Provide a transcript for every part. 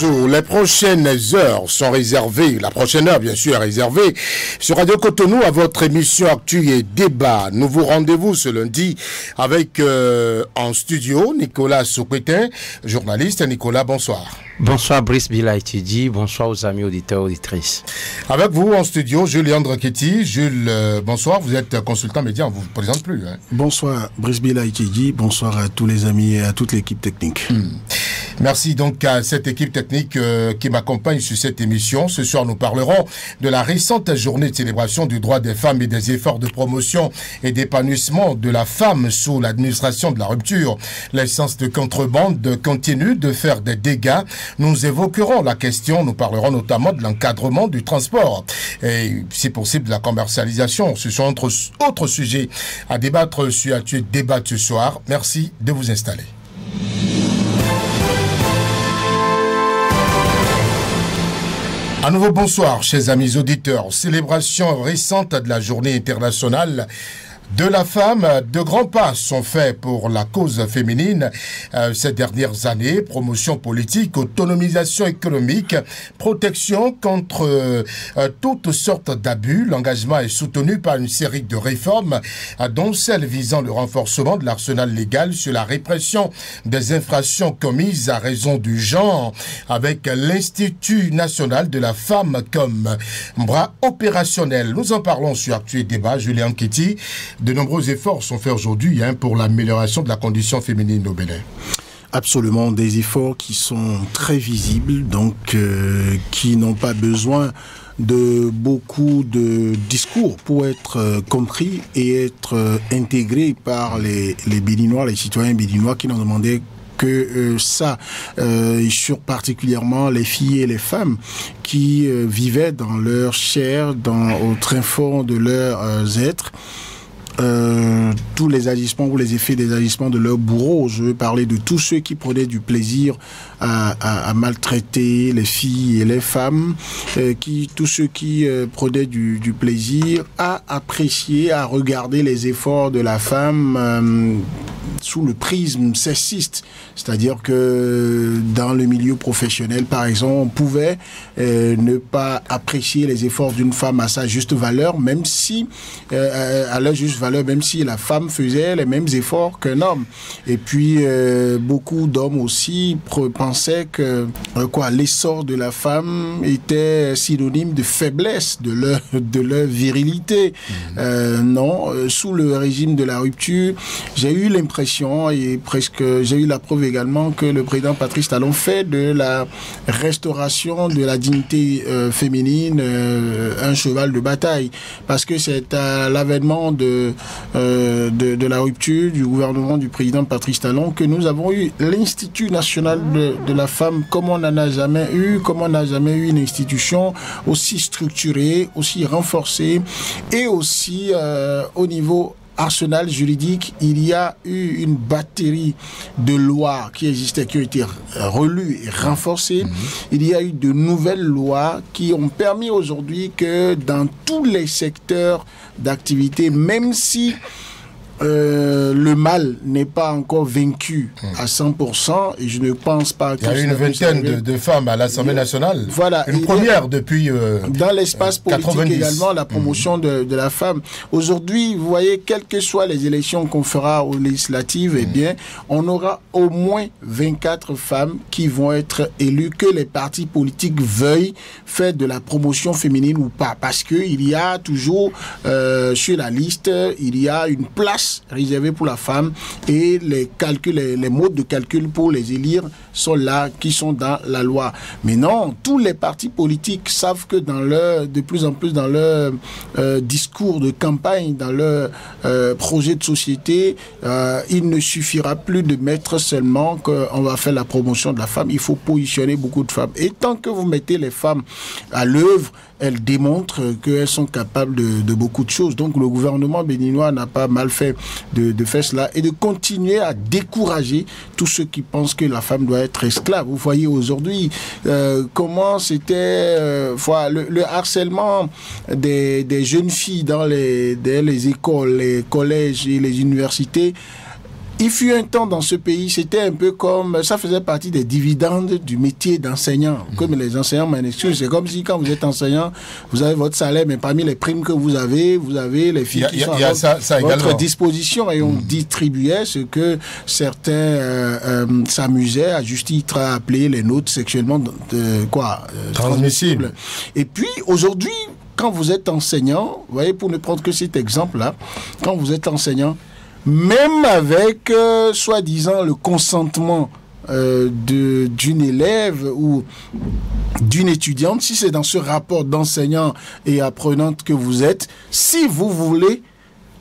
bonjour. Les prochaines heures sont réservées, la prochaine heure bien sûr est réservée sur Radio Cotonou à votre émission Actu et Débat. Nouveau rendez-vous ce lundi avec en studio Nicolas Soukwetin, journaliste. Nicolas, bonsoir. Bonsoir Brice Bilaïtidi, bonsoir aux amis auditeurs et auditrices. Avec vous en studio, Jules Andreketi. Jules, bonsoir, vous êtes consultant média, on ne vous présente plus. Hein. Bonsoir Brice Bilaïtidi, bonsoir à tous les amis et à toute l'équipe technique. Merci donc à cette équipe technique qui m'accompagne sur cette émission. Ce soir, nous parlerons de la récente journée de célébration du droit des femmes et des efforts de promotion et d'épanouissement de la femme sous l'administration de la rupture. L'essence de contrebande continue de faire des dégâts. Nous évoquerons la question, nous parlerons notamment de l'encadrement du transport et, si possible, de la commercialisation. Ce sont autres sujets à débattre sur Actu Débat ce soir. Merci de vous installer. À nouveau, bonsoir, chers amis auditeurs. Célébration récente de la journée internationale de la femme. De grands pas sont faits pour la cause féminine ces dernières années. Promotion politique, autonomisation économique, protection contre toutes sortes d'abus. L'engagement est soutenu par une série de réformes, dont celle visant le renforcement de l'arsenal légal sur la répression des infractions commises à raison du genre, avec l'Institut national de la femme comme bras opérationnel. Nous en parlons sur Actu et Débat. Julien Ketty. De nombreux efforts sont faits aujourd'hui pour l'amélioration de la condition féminine au Bénin. Absolument, des efforts qui sont très visibles, donc qui n'ont pas besoin de beaucoup de discours pour être compris et être intégrés par les Béninois, les citoyens béninois qui n'ont demandé que ça, sur particulièrement les filles et les femmes qui vivaient dans leur chair, au tréfonds fond de leurs êtres, tous les agissements ou les effets des agissements de leurs bourreaux. Je veux parler de tous ceux qui prenaient du plaisir à maltraiter les filles et les femmes, tous ceux qui prenaient du plaisir à apprécier, à regarder les efforts de la femme sous le prisme sexiste. C'est-à-dire que dans le milieu professionnel, par exemple, on pouvait ne pas apprécier les efforts d'une femme à sa juste valeur, même si, à leur juste valeur, même si la femme faisait les mêmes efforts qu'un homme. Et puis, beaucoup d'hommes aussi pensaient que l'essor de la femme était synonyme de faiblesse, de leur virilité. Non, sous le régime de la rupture, j'ai eu l'impression, et presque j'ai eu la preuve également, que le président Patrice Talon fait de la restauration de la dignité féminine un cheval de bataille, parce que c'est à l'avènement de la rupture du gouvernement du président Patrice Talon que nous avons eu l'Institut national de la femme, comme on n'en a jamais eu, comme on n'a jamais eu une institution aussi structurée, aussi renforcée, et aussi au niveau arsenal juridique, il y a eu une batterie de lois qui existaient, qui ont été relues et renforcées. Il y a eu de nouvelles lois qui ont permis aujourd'hui que dans tous les secteurs d'activité, même si le mal n'est pas encore vaincu à 100%, et je ne pense pas que... Il y a eu une vingtaine de femmes à l'Assemblée nationale. Voilà. Une première depuis dans l'espace politique 90. Également, la promotion de la femme. Aujourd'hui, vous voyez, quelles que soient les élections qu'on fera aux législatives, eh bien, on aura au moins 24 femmes qui vont être élues, que les partis politiques veuillent faire de la promotion féminine ou pas. Parce qu'il y a toujours, sur la liste, il y a une place réservés pour la femme, et les modes de calcul pour les élire sont là, qui sont dans la loi. Mais non, tous les partis politiques savent que de plus en plus dans leur discours de campagne, dans leur projet de société, il ne suffira plus de mettre seulement qu'on va faire la promotion de la femme. Il faut positionner beaucoup de femmes. Et tant que vous mettez les femmes à l'œuvre, elles démontrent qu'elles sont capables de beaucoup de choses. Donc le gouvernement béninois n'a pas mal fait de faire cela et de continuer à décourager tous ceux qui pensent que la femme doit être esclave. Vous voyez aujourd'hui comment c'était le harcèlement des jeunes filles dans les écoles, les collèges et les universités Il fut un temps dans ce pays, c'était un peu comme, ça faisait partie des dividendes du métier d'enseignant. Comme les enseignants m'en excusent, c'est comme si quand vous êtes enseignant, vous avez votre salaire, mais parmi les primes que vous avez les filles qui sont à votre disposition, et on distribuait ce que certains s'amusaient à juste titre à appeler les notes sexuellement transmissibles. Et puis aujourd'hui, quand vous êtes enseignant, vous voyez, pour ne prendre que cet exemple-là, quand vous êtes enseignant, même avec, soi-disant, le consentement d'une élève ou d'une étudiante, si c'est dans ce rapport d'enseignant et apprenante que vous êtes, si vous voulez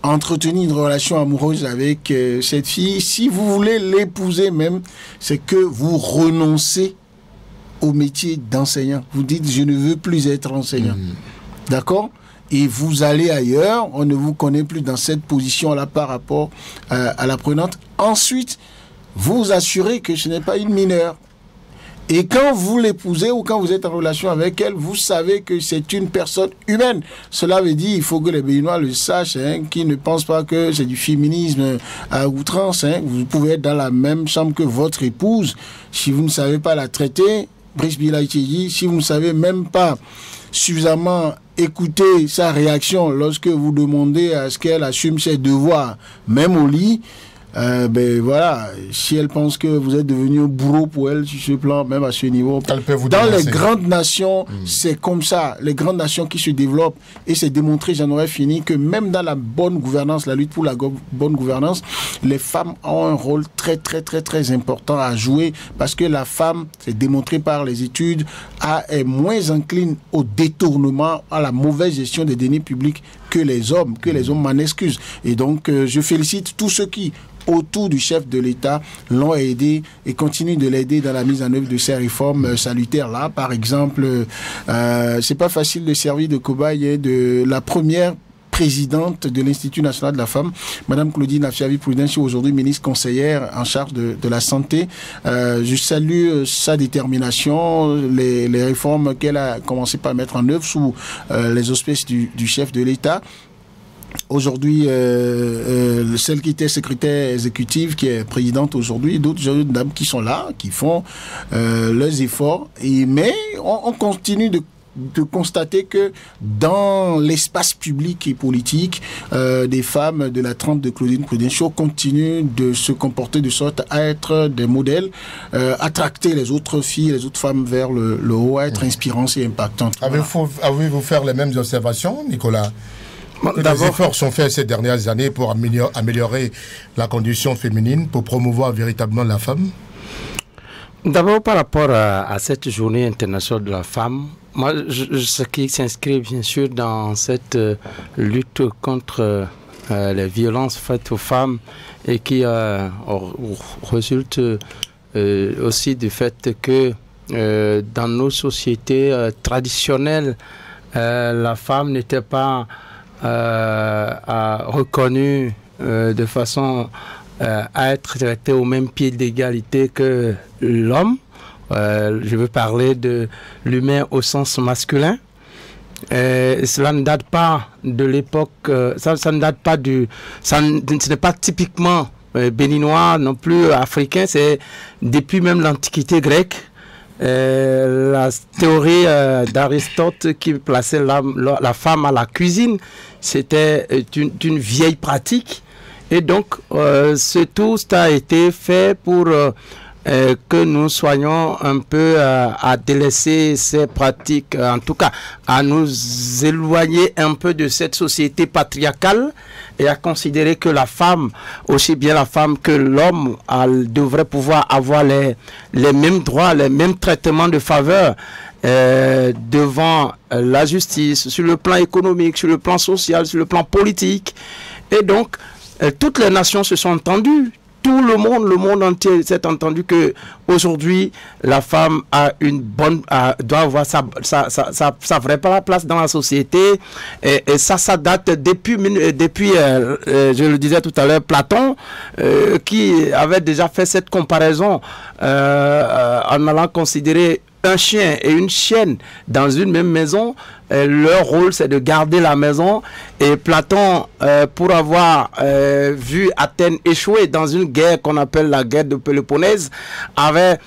entretenir une relation amoureuse avec cette fille, si vous voulez l'épouser même, c'est que vous renoncez au métier d'enseignant. Vous dites, je ne veux plus être enseignant. D'accord ? Et vous allez ailleurs, on ne vous connaît plus dans cette position-là par rapport à l'apprenante. Ensuite, vous vous assurez que ce n'est pas une mineure. Et quand vous l'épousez ou quand vous êtes en relation avec elle, vous savez que c'est une personne humaine. Cela veut dire, il faut que les Béninois le sachent, qu'ils ne pensent pas que c'est du féminisme à outrance. Vous pouvez être dans la même chambre que votre épouse. Si vous ne savez pas la traiter, Brice Bilaïtidi, si vous ne savez même pas suffisamment écouter sa réaction lorsque vous demandez à ce qu'elle assume ses devoirs, même au lit, ben voilà, si elle pense que vous êtes devenu un bourreau pour elle sur ce plan, même à ce niveau. Dans les grandes nations, c'est comme ça. Les grandes nations qui se développent, et c'est démontré, j'en aurais fini, que même dans la bonne gouvernance, la lutte pour la bonne gouvernance, les femmes ont un rôle très, très, très, très important à jouer, parce que la femme, c'est démontré par les études, est moins incline au détournement, à la mauvaise gestion des deniers publics que les hommes m'en excusent. Et donc, je félicite tous ceux qui, autour du chef de l'État, l'ont aidé et continuent de l'aider dans la mise en œuvre de ces réformes salutaires-là. Par exemple, c'est pas facile de servir de cobaye de la première présidente de l'Institut national de la femme, Madame Claudine Afiavi-Prudence, aujourd'hui ministre conseillère en charge de la santé. Je salue sa détermination, les réformes qu'elle a commencé par mettre en œuvre sous les auspices du chef de l'État. Aujourd'hui, celle qui était secrétaire exécutive, qui est présidente aujourd'hui, d'autres jeunes dames qui sont là, qui font leurs efforts. Mais on continue de constater que dans l'espace public et politique, des femmes de la trempe de Claudine Prudential continuent de se comporter de sorte à être des modèles, à tracter les autres filles, les autres femmes vers le haut, à être inspirantes et impactantes. Avez-vous fait les mêmes observations, Nicolas? Les efforts sont faits ces dernières années pour améliorer la condition féminine, pour promouvoir véritablement la femme? D'abord, par rapport à cette journée internationale de la femme, moi, ce qui s'inscrit bien sûr dans cette lutte contre les violences faites aux femmes et qui résulte aussi du fait que dans nos sociétés traditionnelles, la femme n'était pas reconnue de façon à être traitée au même pied d'égalité que l'homme. Je veux parler de l'humain au sens masculin. Cela ne date pas de l'époque, ça ne date pas ce n'est pas typiquement béninois non plus africain, c'est depuis même l'Antiquité grecque. La théorie d'Aristote qui plaçait la femme à la cuisine, c'était une vieille pratique. Et donc, tout ça a été fait pour que nous soyons un peu à délaisser ces pratiques, en tout cas à nous éloigner un peu de cette société patriarcale et à considérer que la femme, aussi bien la femme que l'homme, devrait pouvoir avoir les mêmes droits, les mêmes traitements de faveur devant la justice, sur le plan économique, sur le plan social, sur le plan politique. Et donc, toutes les nations se sont entendues. Tout le monde entier s'est entendu que aujourd'hui la femme doit avoir sa vraie place dans la société, et ça date depuis je le disais tout à l'heure, Platon qui avait déjà fait cette comparaison en allant considérer un chien et une chienne dans une même maison. leur rôle, c'est de garder la maison. Et Platon, pour avoir vu Athènes échouer dans une guerre qu'on appelle la guerre de Péloponnèse, avait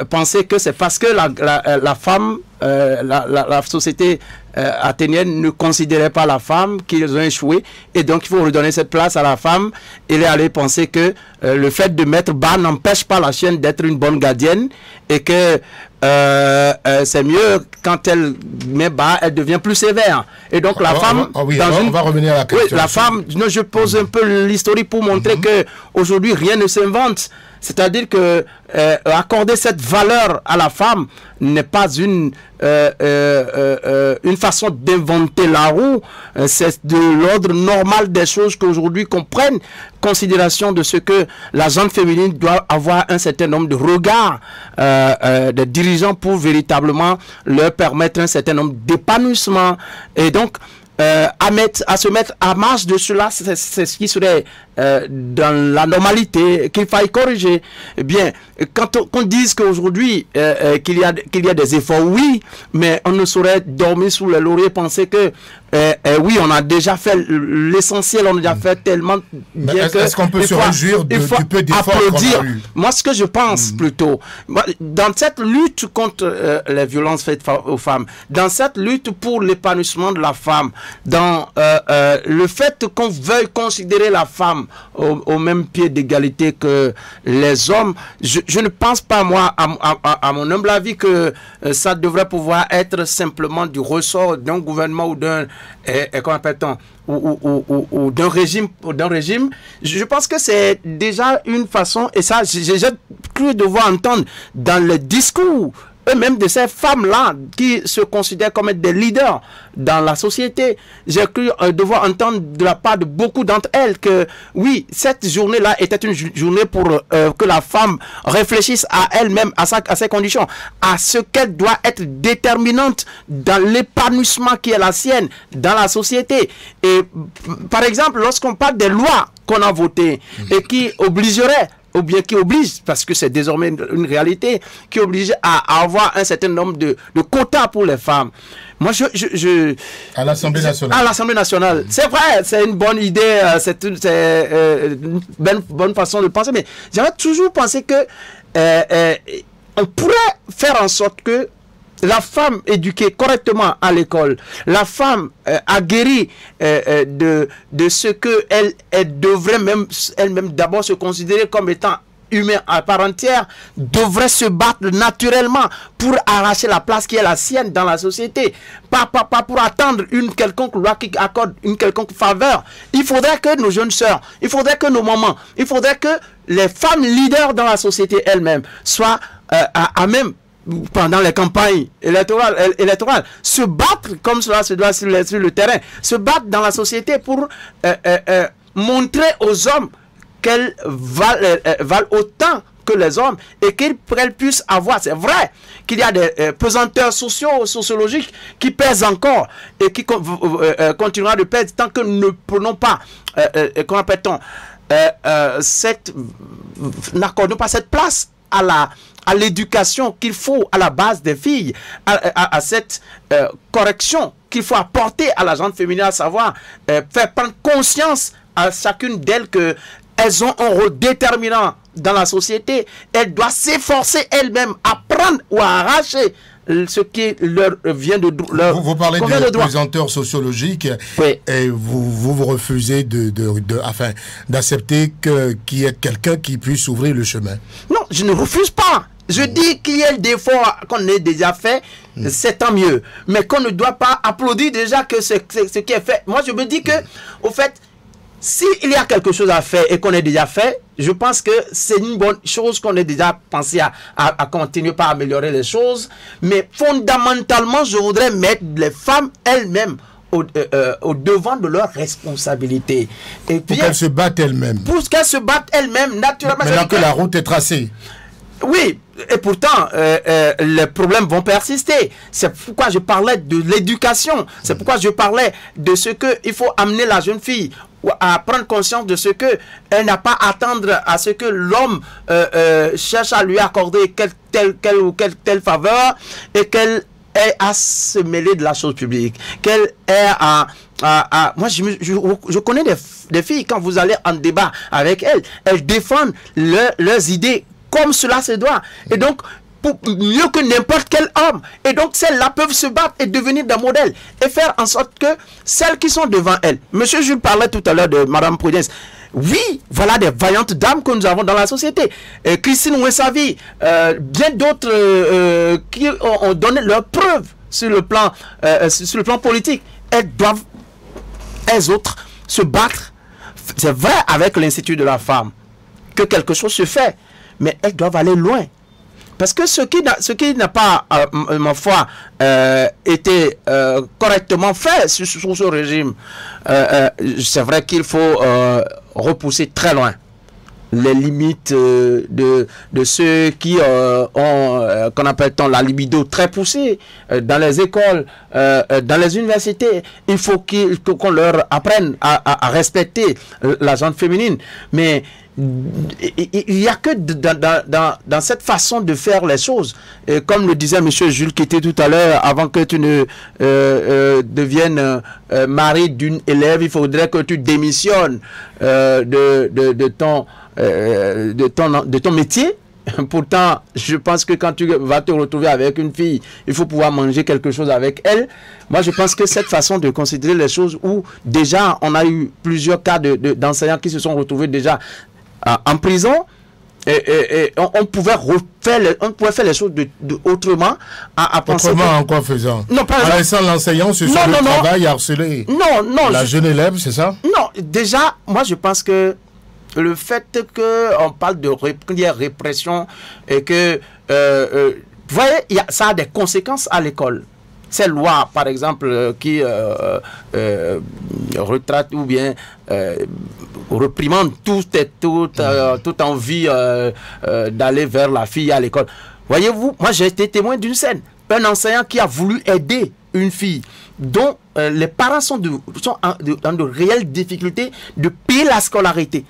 pensé que c'est parce que la femme, la société athénienne ne considérait pas la femme qu'ils ont échoué, et donc il faut redonner cette place à la femme. Il est allé penser que le fait de mettre bas n'empêche pas la chienne d'être une bonne gardienne, et que c'est mieux quand elle met bas, elle devient plus sévère. Et donc la femme, on va revenir à la question. Oui, la femme, je pose un peu l'historique pour montrer que aujourd'hui rien ne s'invente. C'est-à-dire que accorder cette valeur à la femme n'est pas une façon d'inventer la roue. C'est de l'ordre normal des choses qu'aujourd'hui qu'on prenne considération de ce que la gente féminine doit avoir un certain nombre de regards des dirigeants pour véritablement leur permettre un certain nombre d'épanouissements. Et donc, à se mettre à marge de cela, c'est ce qui serait dans la normalité qu'il faille corriger. Eh bien, quand on dise qu'aujourd'hui qu'il y a des efforts, oui, mais on ne saurait dormir sous le laurier, penser que oui, on a déjà fait l'essentiel, on a déjà fait tellement bien que... Est-ce qu'on peut se réjouir du peu d'efforts qu'on a eu? Moi, ce que je pense plutôt, dans cette lutte contre les violences faites aux femmes, dans cette lutte pour l'épanouissement de la femme, dans le fait qu'on veuille considérer la femme au même pied d'égalité que les hommes, je ne pense pas, moi, à mon humble avis, que ça devrait pouvoir être simplement du ressort d'un gouvernement ou d'un ou d'un régime. Je pense que c'est déjà une façon, et ça, j'ai cru devoir entendre dans le discours eux-mêmes de ces femmes-là qui se considèrent comme être des leaders dans la société. J'ai cru devoir entendre de la part de beaucoup d'entre elles que oui, cette journée-là était une journée pour que la femme réfléchisse à elle-même, à ses conditions, à ce qu'elle doit être déterminante dans l'épanouissement qui est la sienne dans la société. Et par exemple, lorsqu'on parle des lois qu'on a votées et qui obligeraient, ou bien qui oblige, parce que c'est désormais une réalité, qui oblige à avoir un certain nombre de quotas pour les femmes. Moi, à l'Assemblée nationale. À l'Assemblée nationale. C'est vrai, c'est une bonne idée, c'est une bonne façon de penser, mais j'avais toujours pensé que on pourrait faire en sorte que la femme éduquée correctement à l'école, la femme aguerrie de ce qu'elle devrait même elle-même d'abord se considérer comme étant humain à part entière, devrait se battre naturellement pour arracher la place qui est la sienne dans la société. Pas pour attendre une quelconque loi qui accorde une quelconque faveur. Il faudrait que nos jeunes sœurs, il faudrait que nos mamans, il faudrait que les femmes leaders dans la société elles-mêmes soient à même, pendant les campagnes électorales, se battre comme cela se doit sur le terrain, se battre dans la société pour montrer aux hommes qu'elles valent autant que les hommes et qu'elles puissent avoir. C'est vrai qu'il y a des pesanteurs sociologiques qui pèsent encore et qui continueront de pèser tant que nous ne prenons pas, n'accordons pas cette place à l'éducation qu'il faut à la base des filles, à cette correction qu'il faut apporter à la gente féminine, à savoir faire prendre conscience à chacune d'elles qu'elles ont un rôle déterminant dans la société. Elles doivent s'efforcer elles-mêmes à prendre ou à arracher ce qui leur vient de leur. Vous parlez de pesanteurs sociologiques, oui. Et vous refusez d'accepter qu'il y ait quelqu'un qui puisse ouvrir le chemin. Non, je ne refuse pas. Je dis qu'il y a des efforts qu'on ait déjà fait, c'est tant mieux. Mais qu'on ne doit pas applaudir déjà que ce qui est fait. Moi, je me dis que, au fait, s'il y a quelque chose à faire et qu'on ait déjà fait, je pense que c'est une bonne chose qu'on ait déjà pensé à continuer par améliorer les choses. Mais fondamentalement, je voudrais mettre les femmes elles-mêmes au devant de leurs responsabilités. Et pour qu'elles se battent elles-mêmes. Pour qu'elles se battent elles-mêmes, naturellement. Maintenant que la route est tracée. Oui, et pourtant, les problèmes vont persister. C'est pourquoi je parlais de l'éducation. C'est pourquoi je parlais de ce qu'il faut amener la jeune fille à prendre conscience de ce qu'elle n'a pas à attendre à ce que l'homme cherche à lui accorder telle faveur et qu'elle ait à se mêler de la chose publique, qu'elle ait moi, je connais des filles, quand vous allez en débat avec elles défendent leurs idées comme cela se doit. Et donc, mieux que n'importe quel homme. Et donc, celles-là peuvent se battre et devenir des modèles et faire en sorte que celles qui sont devant elles. Monsieur Jules parlait tout à l'heure de Madame Prudence. Oui, voilà des vaillantes dames que nous avons dans la société. Christine Ouessavi, bien d'autres qui ont donné leurs preuves sur le plan politique. Elles doivent, elles autres, se battre. C'est vrai avec l'Institut de la femme que quelque chose se fait, mais elles doivent aller loin. Parce que ce qui n'a pas, ma foi, été correctement fait sous ce régime, c'est vrai qu'il faut repousser très loin les limites de ceux qui ont, qu'on appelle-t-on, la libido très poussée dans les écoles, dans les universités. Il faut qu'on leur apprenne à respecter la gente féminine. Mais il n'y a que dans cette façon de faire les choses. Et comme le disait M. Jules qui était tout à l'heure, avant que tu ne deviennes mari d'une élève, il faudrait que tu démissionnes de ton métier. Pourtant, je pense que quand tu vas te retrouver avec une fille, il faut pouvoir manger quelque chose avec elle. Moi, je pense que cette façon de considérer les choses, où déjà on a eu plusieurs cas d'enseignants qui se sont retrouvés déjà en prison, et on pouvait faire les choses autrement, à penser autrement en quoi faisant? Non, pas en laissant l'enseignant sur le travail et harceler la jeune élève, c'est ça? Non, déjà, moi je pense que le fait qu'on parle de répression et que, vous voyez, ça a des conséquences à l'école. Ces lois, par exemple, qui retraitent ou bien réprimandent toute envie d'aller vers la fille à l'école. Voyez-vous, moi j'ai été témoin d'une scène. Un enseignant qui a voulu aider une fille dont les parents sont dans de réelles difficultés de payer la scolarité.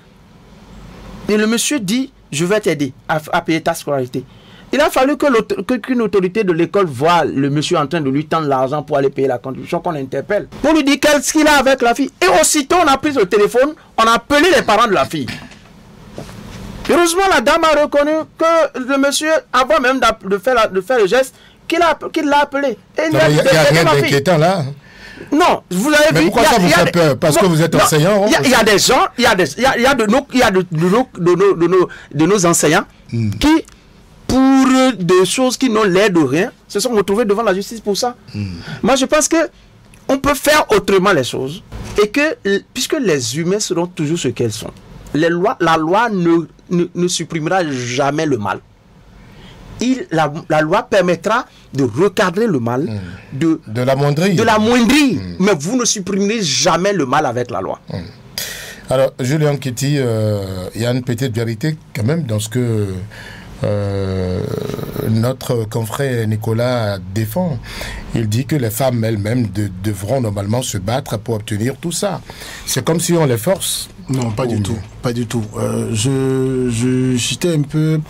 Et le monsieur dit, je vais t'aider à payer ta scolarité. Il a fallu qu'une autorité de l'école voie le monsieur en train de lui tendre l'argent pour aller payer la contribution, qu'on l'interpelle, pour lui dire qu'est-ce qu'il a avec la fille. Et aussitôt, on a pris le téléphone, on a appelé les parents de la fille. Heureusement, la dame a reconnu que le monsieur, avant même de faire le geste, qu'il l'a appelé. Il n'y a rien d'inquiétant là. Non, vous avez vu. Mais pourquoi ça vous fait peur? Parce que vous êtes enseignant. Il y a des gens, il y a de nos enseignants qui, pour des choses qui n'ont l'air de rien, se sont retrouvés devant la justice pour ça. Moi, je pense que on peut faire autrement les choses, et que, puisque les humains seront toujours ce qu'elles sont, la loi ne supprimera jamais le mal. La loi permettra de recadrer le mal, de l'amoindrir. Mais vous ne supprimerez jamais le mal avec la loi. Alors, Julien Kitty, il y a une petite vérité quand même dans ce que notre confrère Nicolas défend. Il dit que les femmes elles-mêmes devront normalement se battre pour obtenir tout ça. C'est comme si on les force. Non, pas du tout. Pas du tout. J'étais un peu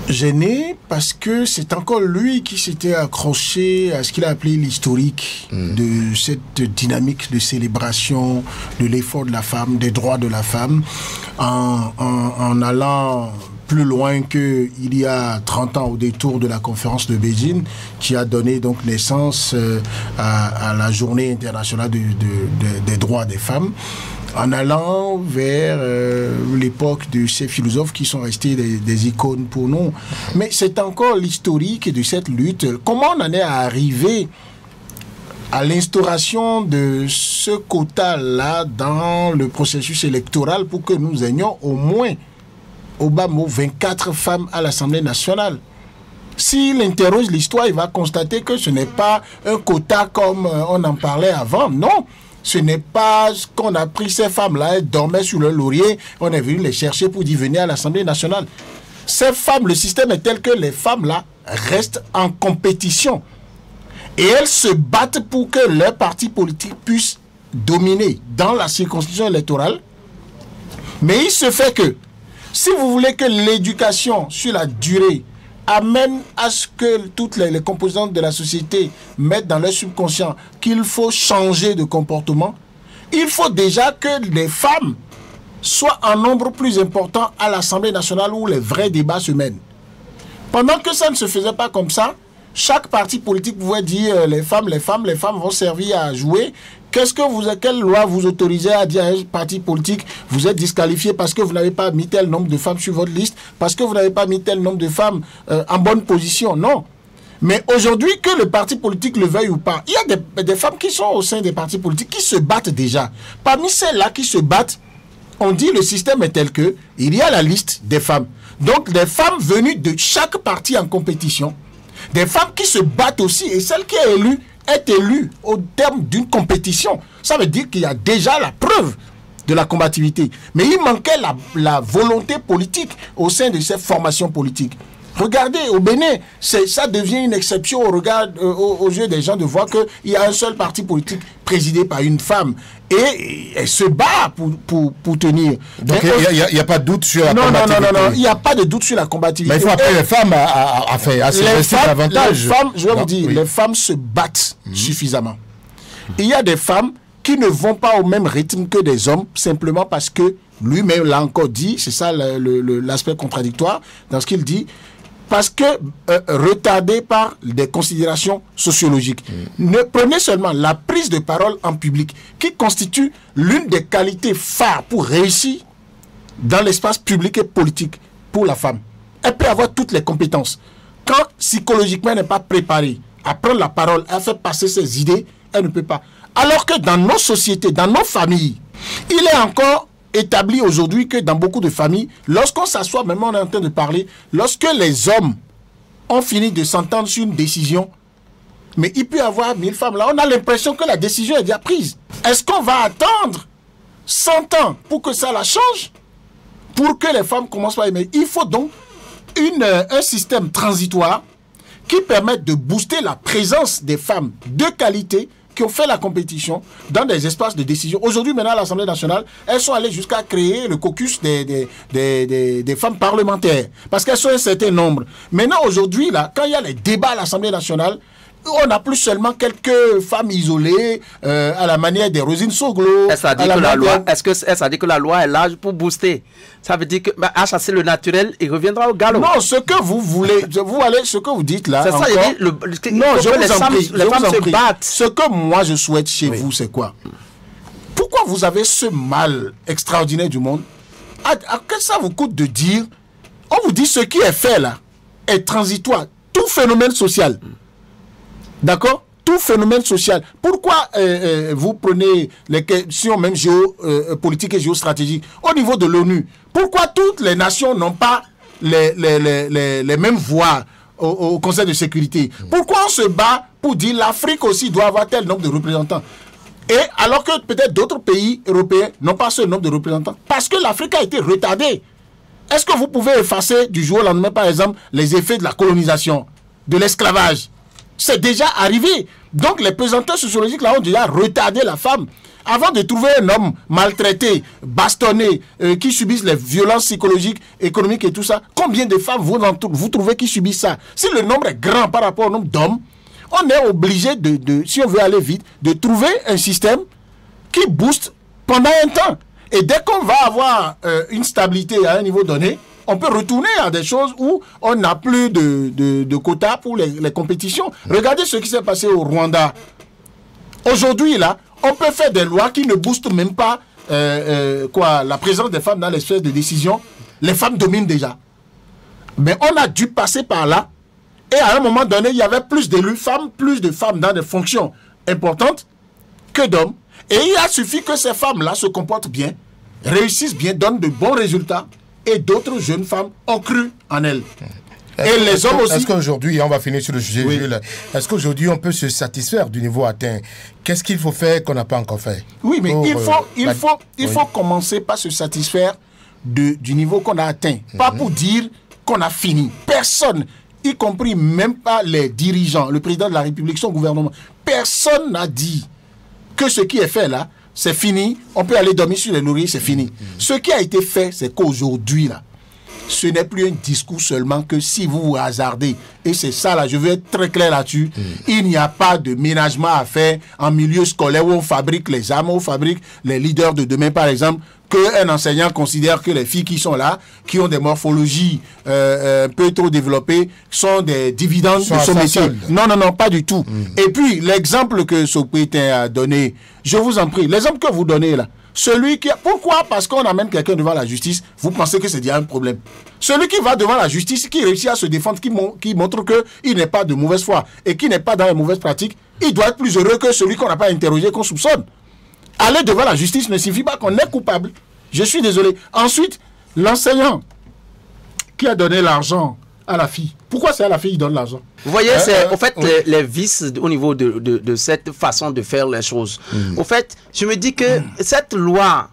gêné parce que c'est encore lui qui s'était accroché à ce qu'il a appelé l'historique de cette dynamique de célébration de l'effort de la femme, des droits de la femme, en allant plus loin qu'il y a 30 ans au détour de la conférence de Beijing, qui a donné donc naissance à la journée internationale des droits des femmes, en allant vers l'époque de ces philosophes qui sont restés des icônes pour nous. Mais c'est encore l'historique de cette lutte. Comment on en est arrivé à l'instauration de ce quota-là dans le processus électoral pour que nous ayons au moins, au bas mot, 24 femmes à l'Assemblée nationale? S'il interroge l'histoire, il va constater que ce n'est pas un quota comme on en parlait avant. Non, ce n'est pas ce qu'on a pris ces femmes-là, elles dormaient sur le laurier, on est venu les chercher pour y venir à l'Assemblée nationale. Ces femmes, le système est tel que les femmes-là restent en compétition. Et elles se battent pour que leur parti politique puisse dominer dans la circonscription électorale. Mais il se fait que, si vous voulez que l'éducation sur la durée amène à ce que toutes les composantes de la société mettent dans leur subconscient qu'il faut changer de comportement, il faut déjà que les femmes soient en nombre plus important à l'Assemblée nationale où les vrais débats se mènent. Pendant que ça ne se faisait pas comme ça, chaque parti politique pouvait dire les femmes vont servir à jouer. Quelle loi vous autorisez à dire à un parti politique vous êtes disqualifié parce que vous n'avez pas mis tel nombre de femmes sur votre liste, parce que vous n'avez pas mis tel nombre de femmes en bonne position? Non. Mais aujourd'hui, que le parti politique le veuille ou pas, il y a des femmes qui sont au sein des partis politiques qui se battent déjà. Parmi celles-là qui se battent, on dit le système est tel que il y a la liste des femmes. Donc des femmes venues de chaque parti en compétition, des femmes qui se battent aussi, et celle qui est élue au terme d'une compétition. Ça veut dire qu'il y a déjà la preuve de la combativité. Mais il manquait la volonté politique au sein de ces formations politiques. Regardez, au Bénin, ça devient une exception au regard, aux yeux des gens de voir qu'il y a un seul parti politique présidé par une femme. Et elle se bat pour tenir. Donc il n'y a pas de doute sur la combativité. Non, il n'y a pas de doute sur la combativité. Mais il faut appeler les femmes à s'investir davantage. Les femmes, je vais vous dire, les femmes se battent suffisamment. Il y a des femmes qui ne vont pas au même rythme que des hommes, simplement parce que lui-même l'a encore dit, c'est ça l'aspect contradictoire dans ce qu'il dit, parce que retardé par des considérations sociologiques. Ne prenez seulement la prise de parole en public, qui constitue l'une des qualités phares pour réussir dans l'espace public et politique pour la femme. Elle peut avoir toutes les compétences. Quand psychologiquement elle n'est pas préparée à prendre la parole, à faire passer ses idées, elle ne peut pas. Alors que dans nos sociétés, dans nos familles, il est encore établi aujourd'hui que dans beaucoup de familles, lorsqu'on s'assoit, même on est en train de parler, lorsque les hommes ont fini de s'entendre sur une décision, mais il peut y avoir 1000 femmes là, on a l'impression que la décision est déjà prise. Est-ce qu'on va attendre 100 ans pour que ça la change, pour que les femmes commencent à aimer? Il faut donc un système transitoire qui permette de booster la présence des femmes de qualité qui ont fait la compétition dans des espaces de décision. Aujourd'hui, maintenant, à l'Assemblée nationale, elles sont allées jusqu'à créer le caucus des femmes parlementaires, parce qu'elles sont un certain nombre. Maintenant, aujourd'hui, là, quand il y a les débats à l'Assemblée nationale, on n'a plus seulement quelques femmes isolées à la manière des Rosine Soglo. Est-ce que ça dit que la loi est large pour booster? Ça veut dire que à chasser le naturel, il reviendra au galop. Non, ce que vous voulez, ce que vous dites là. C'est ça, il dit. Non, je vous en prie, les femmes se battent. Ce que moi je souhaite chez vous, c'est quoi? Pourquoi vous avez ce mal extraordinaire du monde? À que ça vous coûte de dire, on vous dit ce qui est fait là est transitoire. Tout phénomène social. D'accord? Tout phénomène social. Pourquoi vous prenez les questions même géopolitiques et géostratégiques au niveau de l'ONU? Pourquoi toutes les nations n'ont pas les mêmes voix au Conseil de sécurité? Pourquoi on se bat pour dire l'Afrique aussi doit avoir tel nombre de représentants? Et alors que peut-être d'autres pays européens n'ont pas ce nombre de représentants. Parce que l'Afrique a été retardée. Est-ce que vous pouvez effacer du jour au lendemain, par exemple, les effets de la colonisation, de l'esclavage? C'est déjà arrivé. Donc les pesanteurs sociologiques là ont déjà retardé la femme. Avant de trouver un homme maltraité, bastonné, qui subissent les violences psychologiques, économiques et tout ça, combien de femmes vous trouvez qui subissent ça? Si le nombre est grand par rapport au nombre d'hommes, on est obligé si on veut aller vite, de trouver un système qui booste pendant un temps. Et dès qu'on va avoir une stabilité à un niveau donné, on peut retourner à des choses où on n'a plus de quotas pour les compétitions. Regardez ce qui s'est passé au Rwanda. Aujourd'hui, là, on peut faire des lois qui ne boostent même pas la présence des femmes dans les sphères de décision. Les femmes dominent déjà. Mais on a dû passer par là. Et à un moment donné, il y avait plus d'élus femmes, plus de femmes dans des fonctions importantes que d'hommes. Et il a suffi que ces femmes-là se comportent bien, réussissent bien, donnent de bons résultats. Et d'autres jeunes femmes ont cru en elles. Et les hommes aussi. Est-ce qu'aujourd'hui, on va finir sur le sujet, oui. Jules, est-ce qu'aujourd'hui on peut se satisfaire du niveau atteint? Qu'est-ce qu'il faut faire qu'on n'a pas encore fait? Oui, mais il faut commencer par se satisfaire du niveau qu'on a atteint. Pas pour dire qu'on a fini. Personne, y compris même pas les dirigeants, le président de la République, son gouvernement, personne n'a dit que ce qui est fait là, c'est fini, on peut aller dormir sur les lauriers, c'est fini. Ce qui a été fait, c'est qu'aujourd'hui, là, ce n'est plus un discours seulement que si vous vous hasardez, et c'est ça là, je veux être très clair là-dessus, il n'y a pas de ménagement à faire en milieu scolaire où on fabrique les âmes, où on fabrique les leaders de demain par exemple, qu'un enseignant considère que les filles qui sont là, qui ont des morphologies un peu trop développées, sont des dividendes de son métier. Non, non, non, pas du tout. Et puis, l'exemple que Sopétin a donné, je vous en prie, l'exemple que vous donnez là, celui qui... Pourquoi? Parce qu'on amène quelqu'un devant la justice, vous pensez que c'est déjà un problème. Celui qui va devant la justice, qui réussit à se défendre, qui montre qu'il n'est pas de mauvaise foi et qui n'est pas dans les mauvaises pratiques, il doit être plus heureux que celui qu'on n'a pas interrogé, qu'on soupçonne. Aller devant la justice ne signifie pas qu'on est coupable. Je suis désolé. Ensuite, l'enseignant qui a donné l'argent à la fille. Pourquoi c'est à la fille qui donne l'argent? Vous voyez, c'est au fait les vices au niveau de cette façon de faire les choses. Au fait, je me dis que cette loi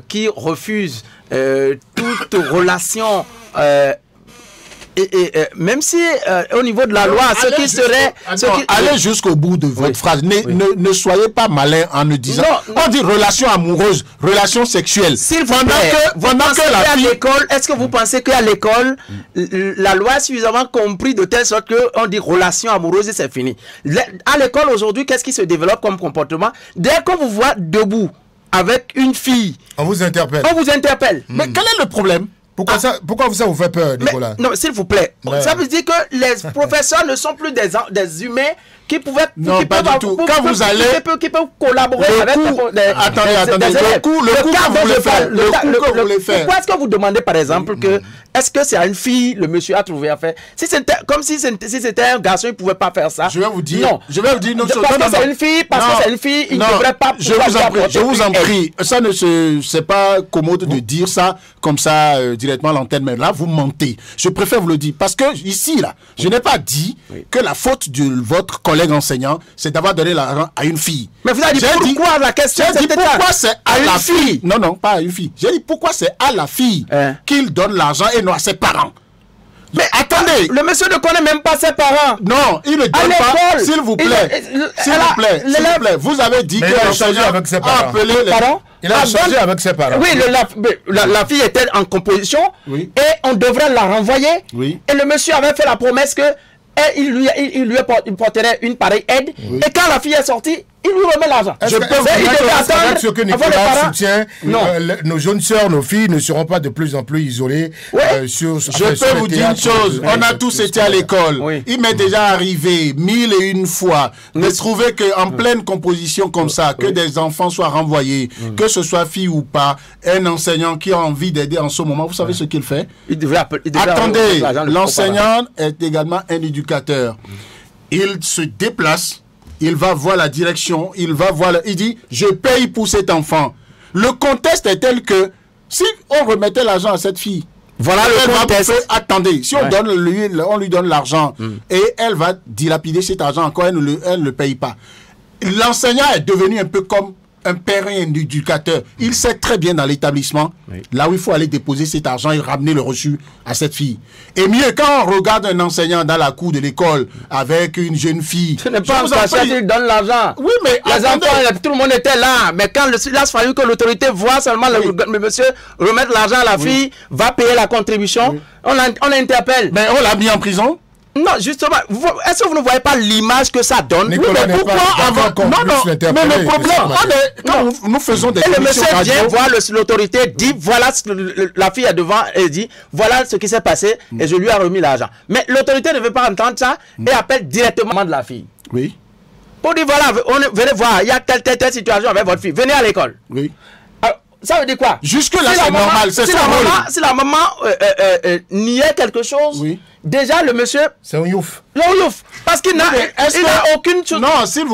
qui refuse toute relation... même si au niveau de la loi, ce qui serait... Allez jusqu'au bout de votre phrase. Ne soyez pas malin en ne disant... On dit relation amoureuse, relation sexuelle. S'il vous plaît, est-ce que vous pensez qu'à l'école, la loi est suffisamment comprise de telle sorte qu'on dit relation amoureuse et c'est fini? À l'école aujourd'hui, qu'est-ce qui se développe comme comportement? Dès qu'on vous voit debout avec une fille... On vous interpelle. On vous interpelle. Mais quel est le problème? Pourquoi ça vous fait peur, Nicolas? Non, s'il vous plaît. Ça veut dire que les professeurs ne sont plus des humains qui pouvaient... Non, pas du tout. Quand vous allez... Qui peuvent collaborer avec... Attendez. Le coup que vous voulez faire. Pourquoi est-ce que vous demandez, par exemple, que... Est-ce que c'est à une fille, le monsieur a trouvé à faire? Si c'était comme si c'était un garçon, il ne pouvait pas faire ça. Je vais vous dire... Non. Je vais vous dire... Parce que c'est une fille, il ne devrait pas... Je vous en prie. Ça ne c'est pas commode de dire ça comme ça directement à l'antenne, mais là, vous mentez. Je préfère vous le dire. Parce que ici, là, je n'ai pas dit que la faute de votre collègue enseignant, c'est d'avoir donné l'argent à une fille. Mais vous avez dit pourquoi la question? J'ai dit pourquoi c'est à la fille. Non, non, pas à une fille. J'ai dit pourquoi c'est à la fille qu'il donne l'argent et non à ses parents. Mais attendez, le monsieur ne connaît même pas ses parents. Non, il ne donne pas. S'il vous plaît, s'il vous plaît, vous avez dit que l'enseignant a appelé les... Pardon? Il a changé avec ses parents. Oui, la fille était en composition et on devrait la renvoyer. Et le monsieur avait fait la promesse que il lui porterait une pareille aide. Et quand la fille est sortie, il lui remet l'argent. Je peux vous dire ce que Nicolas soutient. Nos jeunes sœurs, nos filles ne seront pas de plus en plus isolées. Je peux vous dire une chose. On a tous été à l'école. Il m'est déjà arrivé 1001 fois de trouver qu'en pleine composition comme ça, que des enfants soient renvoyés, que ce soit fille ou pas, un enseignant qui a envie d'aider en ce moment, vous savez ce qu'il fait? Attendez, l'enseignant est également un éducateur. Il se déplace. Il va voir la direction, il dit, je paye pour cet enfant. Le contexte est tel que, si on remettait l'argent à cette fille, voilà le contexte. Attendez, si on lui donne l'argent et elle va dilapider cet argent encore, elle ne le paye pas. L'enseignant est devenu un peu comme un père et un éducateur. Il sait très bien dans l'établissement, là où il faut aller déposer cet argent et ramener le reçu à cette fille. Et mieux, quand on regarde un enseignant dans la cour de l'école avec une jeune fille... Ce n'est pas un qu'il donne l'argent. Oui, mais... Les enfants, tout le monde était là. Mais quand il a fallu que l'autorité voit seulement le monsieur remettre l'argent à la fille, va payer la contribution, on l'interpelle. Mais on l'a mis en prison? Non, justement, est-ce que vous ne voyez pas l'image que ça donne? Nicolas, mais pourquoi avant... Non, mais le problème, quand nous faisons des émissions radio... Et le monsieur vient voir l'autorité, dit, voilà, la fille est devant, et dit, voilà ce qui s'est passé, et je lui ai remis l'argent. Mais l'autorité ne veut pas entendre ça, et appelle directement de la fille. Oui. Pour dire, voilà, venez voir, il y a telle situation avec votre fille, venez à l'école. Oui. Ça veut dire quoi? Jusque-là, c'est normal, c'est ça. Si la maman niait quelque chose, déjà le monsieur... C'est un youf. Parce qu'il n'a aucune chose... Non, s'il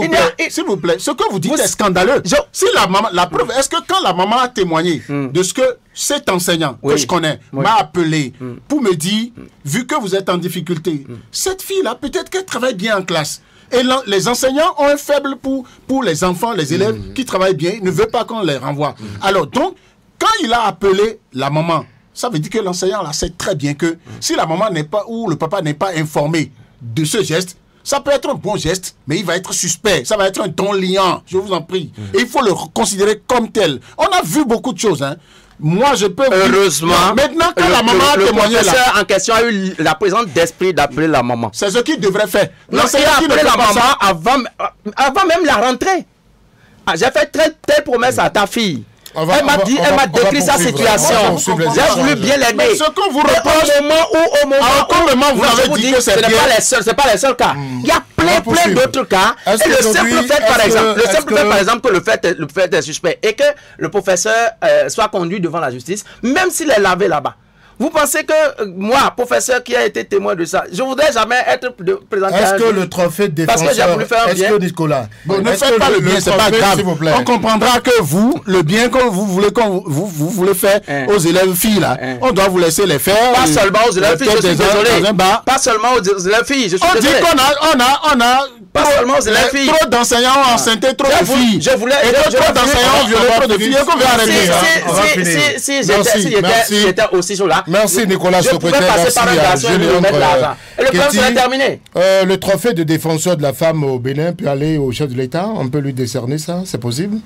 vous plaît, ce que vous dites est scandaleux. Si la maman, la preuve, est-ce que quand la maman a témoigné de ce que cet enseignant que je connais m'a appelé pour me dire, vu que vous êtes en difficulté, cette fille-là, peut-être qu'elle travaille bien en classe. Et les enseignants ont un faible pour les enfants, les élèves qui travaillent bien, ne veulent pas qu'on les renvoie. Alors donc, quand il a appelé la maman, ça veut dire que l'enseignant là sait très bien que si la maman n'est pas ou le papa n'est pas informé de ce geste, ça peut être un bon geste, mais il va être suspect. Ça va être un ton liant, je vous en prie. Et il faut le considérer comme tel. On a vu beaucoup de choses. Hein. Moi, je peux... Heureusement, maintenant, quand la maman a témoigné là... Le professeur en question a eu la présence d'esprit d'appeler la maman. C'est ce qu'il devrait faire. Non, il a appelé la maman avant même la rentrée. Ah, j'ai fait telle promesse à ta fille. Elle m'a décrit sa situation. J'ai voulu bien l'aider. Ce qu'on vous reproche, au moment où vous avez dit que c'est bien. C'est pas les seuls cas. Il y a plein d'autres cas. Et le simple fait, par exemple, que le fait est suspect et que le professeur soit conduit devant la justice, même s'il est lavé là-bas. Vous pensez que moi, professeur qui a été témoin de ça, je voudrais jamais être présenté. Est-ce que le trophée de défenseur, parce que j'ai voulu faire bien. Est-ce que Nicolas, ne faites pas le bien, c'est pas grave. On comprendra que vous, le bien que vous voulez faire aux élèves filles là, on doit vous laisser les faire. Pas seulement aux élèves filles, je suis désolé. Pas seulement aux élèves filles, je suis désolé. On dit qu'on a pas seulement aux élèves filles. Trop d'enseignants enceintés, trop de filles. Je voulais trop d'enseignants violés, trop de filles. Qu'on va arrêter. Si j'étais aussi sur là. Merci Nicolas Socrates. Merci à Julien. Le problème sera terminé. Le trophée de défenseur de la femme au Bénin peut aller au chef de l'État. On peut lui décerner ça, c'est possible?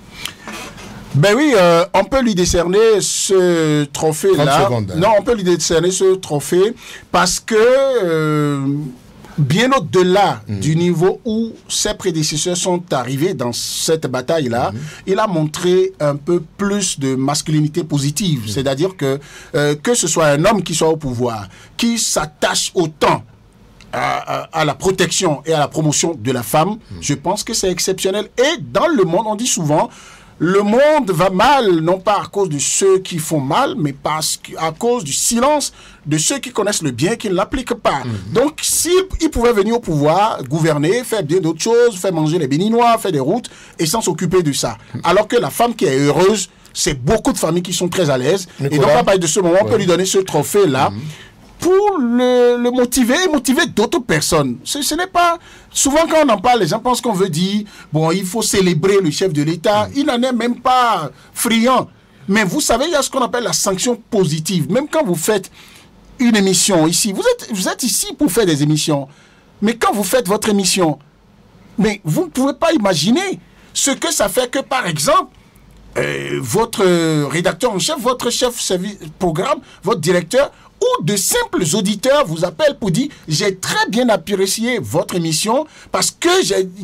Ben oui, on peut lui décerner ce trophée-là. Non, on peut lui décerner ce trophée parce que bien au-delà du niveau où ses prédécesseurs sont arrivés dans cette bataille-là, il a montré un peu plus de masculinité positive. C'est-à-dire que ce soit un homme qui soit au pouvoir, qui s'attache autant à la protection et à la promotion de la femme, je pense que c'est exceptionnel. Et dans le monde, on dit souvent... Le monde va mal, non pas à cause de ceux qui font mal, mais à cause du silence de ceux qui connaissent le bien, qui ne l'appliquent pas. Donc, s'ils pouvaient venir au pouvoir, gouverner, faire bien d'autres choses, faire manger les Béninois, faire des routes, et sans s'occuper de ça. Alors que la femme qui est heureuse, c'est beaucoup de familles qui sont très à l'aise. Et donc, à partir de ce moment, on peut lui donner ce trophée-là. Pour le motiver et motiver d'autres personnes. Ce n'est pas... Souvent, quand on en parle, les gens pensent qu'on veut dire, bon, il faut célébrer le chef de l'État. Il n'en est même pas friand. Mais vous savez, il y a ce qu'on appelle la sanction positive. Même quand vous faites une émission ici, vous êtes ici pour faire des émissions. Mais quand vous faites votre émission, mais vous ne pouvez pas imaginer ce que ça fait que, par exemple, votre rédacteur en chef, votre chef service programme, votre directeur, ou de simples auditeurs vous appellent pour dire « J'ai très bien apprécié votre émission parce que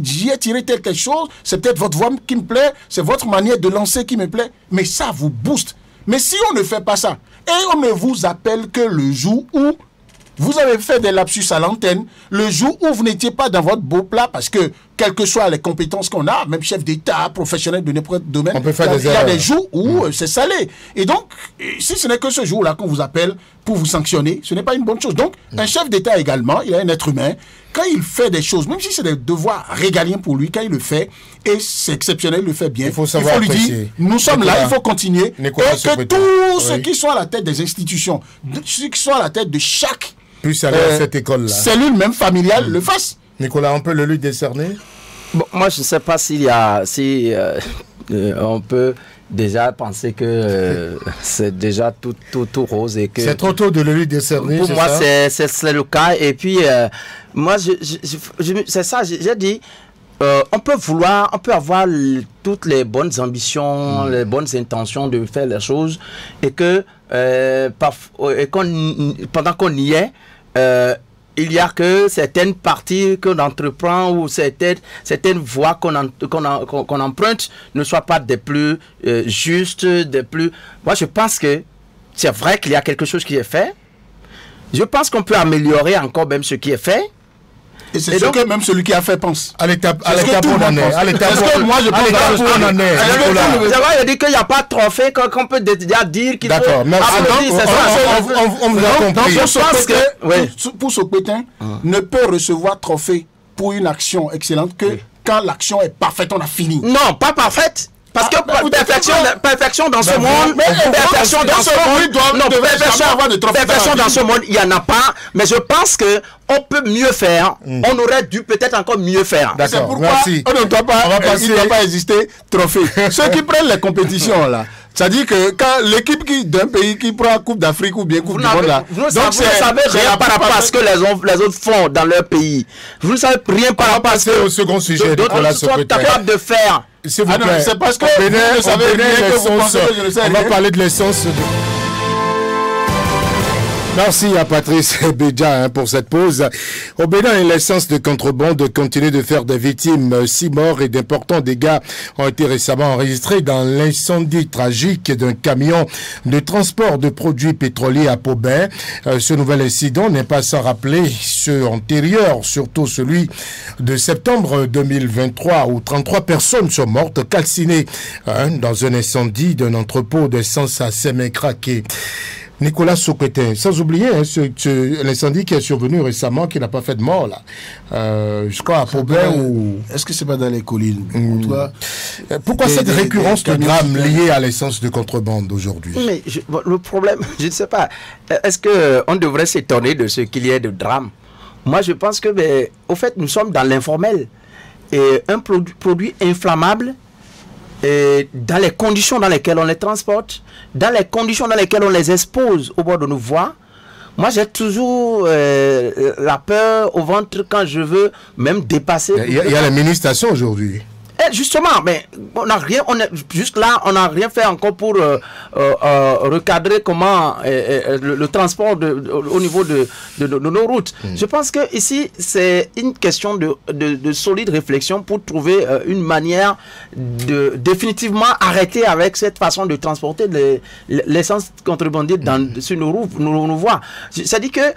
j'y ai tiré quelque chose, c'est peut-être votre voix qui me plaît, c'est votre manière de lancer qui me plaît. » Mais ça vous booste. Mais si on ne fait pas ça, et on ne vous appelle que le jour où vous avez fait des lapsus à l'antenne, le jour où vous n'étiez pas dans votre beau plat, parce que, quelles que soient les compétences qu'on a, même chef d'État, professionnel de n'importe domaine, il y a des jours où c'est salé. Et donc, si ce n'est que ce jour-là qu'on vous appelle pour vous sanctionner, ce n'est pas une bonne chose. Donc, un chef d'État également, il est un être humain, quand il fait des choses, même si c'est des devoirs régaliens pour lui, quand il le fait, et c'est exceptionnel, il le fait bien, il faut lui dire, nous sommes là, il faut continuer, et que tous ceux qui sont à la tête des institutions, ceux qui sont à la tête de chaque cette école-là, cellule même familiale, le fasse. Nicolas, on peut le lui décerner? Bon, moi, je ne sais pas s'il y a... on peut déjà penser que c'est déjà tout rose et que... C'est trop tôt de le lui décerner, pour moi, c'est le cas. Et puis, moi, c'est ça, j'ai dit... on peut avoir toutes les bonnes ambitions, les bonnes intentions de faire les choses et que pendant qu'on y est, il y a que certaines parties qu'on entreprend ou certaines voies qu'on emprunte ne soient pas des plus justes, des plus... Moi, je pense que c'est vrai qu'il y a quelque chose qui est fait. Je pense qu'on peut améliorer encore même ce qui est fait. Et c'est ce que même celui qui a fait pense. À l'étape où on est. Est-ce que moi je pense où on en est. Je dis qu'il n'y a pas de trophée qu'on peut déjà dire qu'il faut... D'accord, merci. On vous a compris. Je pense que pour Socrates, ne peut recevoir trophée pour une action excellente que quand l'action est parfaite, on a fini. Non, pas parfaite. Parce que perfection dans ce monde, perfection dans ce monde, il n'y en a pas. Mais je pense que on peut mieux faire. On aurait dû peut-être encore mieux faire. C'est pourquoi on ne doit pas exister trophée. Ceux qui prennent les compétitions là. C'est-à-dire que quand l'équipe d'un pays qui prend la Coupe d'Afrique ou bien Coupe du Monde là, vous ne savez rien par rapport à ce que les autres font dans leur pays. Vous ne savez rien par rapport à ce que au second sujet. D'autres sont capables de faire. S'il vous plaît, c'est parce que vous ne savez rien que vous pensez que je le sais. On va parler de l'essence. Merci à Patrice Bédia pour cette pause. Au Bénin, l'essence de contrebande continue de faire des victimes. 6 morts et d'importants dégâts ont été récemment enregistrés dans l'incendie tragique d'un camion de transport de produits pétroliers à Paubin. Ce nouvel incident n'est pas sans rappeler ceux antérieurs, surtout celui de septembre 2023 où 33 personnes sont mortes calcinées dans un incendie d'un entrepôt d'essence à Sémé-Craqué. Nicolas Soquetin, sans oublier l'incendie qui est survenu récemment, qui n'a pas fait de mort, là. Je crois à Paubin ou... Est-ce que c'est pas dans les collines Pourquoi cette récurrence de drames liés à l'essence de contrebande aujourd'hui? Mais le problème, je ne sais pas. Est-ce qu'on devrait s'étonner de ce qu'il y ait de drames? Moi, je pense que, au fait, nous sommes dans l'informel. Et un produit inflammable, dans les conditions dans lesquelles on les transporte, dans les conditions dans lesquelles on les expose au bord de nos voies, moi j'ai toujours la peur au ventre quand je veux même dépasser. Il y a la mini-station aujourd'hui. Justement, mais on n'a rien, juste là, on n'a rien fait encore pour recadrer comment le transport au niveau de nos routes. Je pense que ici, c'est une question de solide réflexion pour trouver une manière de définitivement arrêter avec cette façon de transporter l'essence contrebandée sur nos voies. C'est-à-dire que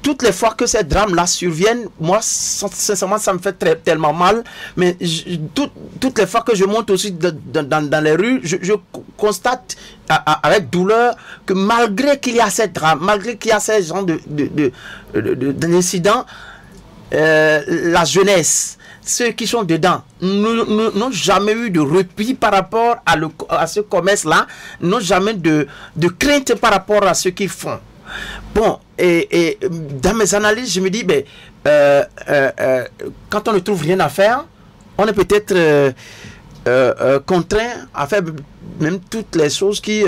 toutes les fois que ces drames-là surviennent, moi, sincèrement, ça me fait tellement mal. Mais toutes les fois que je monte aussi dans les rues, je constate avec douleur que malgré qu'il y a ces drames, malgré qu'il y a ces genres d'incidents, la jeunesse, ceux qui sont dedans, n'ont jamais eu de repli par rapport à ce commerce-là, n'ont jamais de crainte par rapport à ce qu'ils font. Bon, et dans mes analyses, je me dis, quand on ne trouve rien à faire, on est peut-être contraint à faire même toutes les choses qui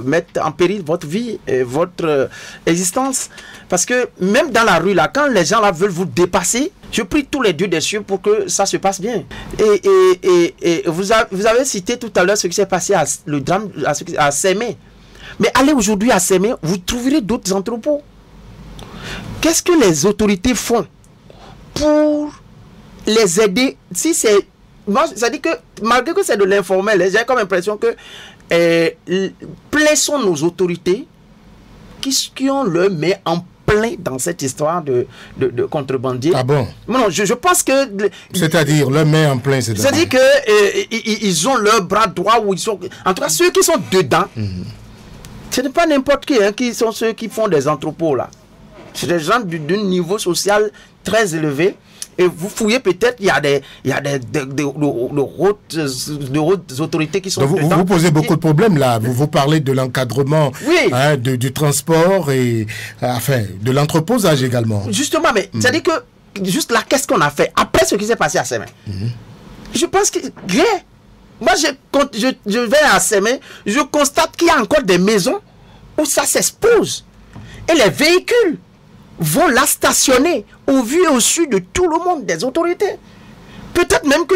mettent en péril votre vie et votre existence. Parce que même dans la rue, là, quand les gens là veulent vous dépasser, je prie tous les dieux des cieux pour que ça se passe bien. Et vous avez cité tout à l'heure ce qui s'est passé, le drame à Sémé. Mais allez aujourd'hui à Sémé, vous trouverez d'autres entrepôts. Qu'est-ce que les autorités font pour les aider? Si c'est... Moi, ça dit que malgré que c'est de l'informel, j'ai comme l'impression que plein sont nos autorités qui ont le mais en plein dans cette histoire de contrebandier. Ah bon? Non, je pense que... C'est-à-dire, le met en plein, c'est-à-dire qu'ils ont leur bras droit où ils sont... En tout cas, ceux qui sont dedans, ce n'est pas n'importe qui sont ceux qui font des entrepôts là. C'est des gens d'un niveau social très élevé. Et vous fouillez peut-être, il y a des hautes autorités qui sont dedans. Vous posez beaucoup de problèmes là. Vous parlez de l'encadrement, oui, du transport et enfin de l'entreposage également. Justement, mais c'est-à-dire que juste là, qu'est-ce qu'on a fait après ce qui s'est passé à Sémé? Je pense que rien. Moi, je vais à Sémé, je constate qu'il y a encore des maisons où ça s'expose. Et les véhicules vont la stationner au vu et au su de tout le monde, des autorités. Peut-être même que